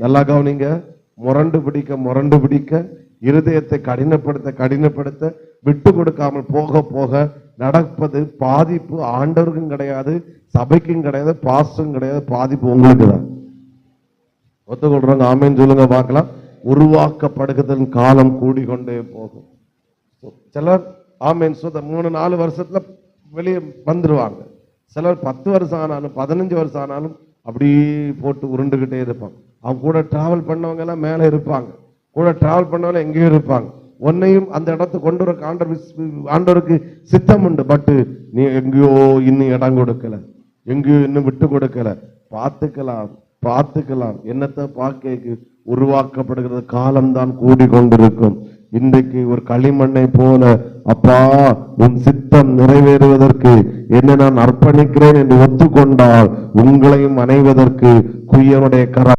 நல்லா கவனிங்க. முரண்டு பிடிக்க இருதயத்தை கடினப்படுத்த விட்டு கொடுக்காமல் போக போக நடப்பது பாதிப்பு ஆண்டவருக்கும் கிடையாது, சபைக்கும் கிடையாது, பாஸ்டரும் கிடையாது, பாதிப்பு உங்களுக்கு தான். ஒத்துக்கொள்றாங்க? ஆமேன்னு சொல்லுங்க பார்க்கலாம். உருவாக்கப்படுகிறதன் காலம் கூடிக்கொண்டே போகும். சிலர் ஆமேன் 3-4 வருஷத்துல வெளியே வந்துருவாங்க. சிலர் 10 வருஷம் ஆனாலும் 15 வருஷம் ஆனாலும் அப்படியே போட்டு உருண்டுகிட்டே இருப்பாங்க. அவங்க கூட டிராவல் பண்ணவங்க எல்லாம் மேல இருப்பாங்க, கூட டிராவல் பண்ணவங்க எங்கேயும் இருப்பாங்க. உன்னையும் அந்த இடத்துக்கு கொண்டு வர ஆண்டவருக்கு சித்தம் உண்டு. பட் நீ எங்கேயோ இன்னும் இடம் கொடுக்கல, எங்கேயோ இன்னும் விட்டு கொடுக்கல. பார்த்துக்கலாம் என்னத்தை பார்க்க உருவாக்கப்படுகிறது காலம்தான் கூடிக்கொண்டிருக்கும். இன்றைக்கு ஒரு களிமண்ணை போல அப்பா உன் சித்தம் நிறைவேறுவதற்கு என்ன நான் அர்ப்பணிக்கிறேன் என்று ஒத்துக்கொண்டால் உங்களையும் அணைவதற்கு குயவனுடைய கரம்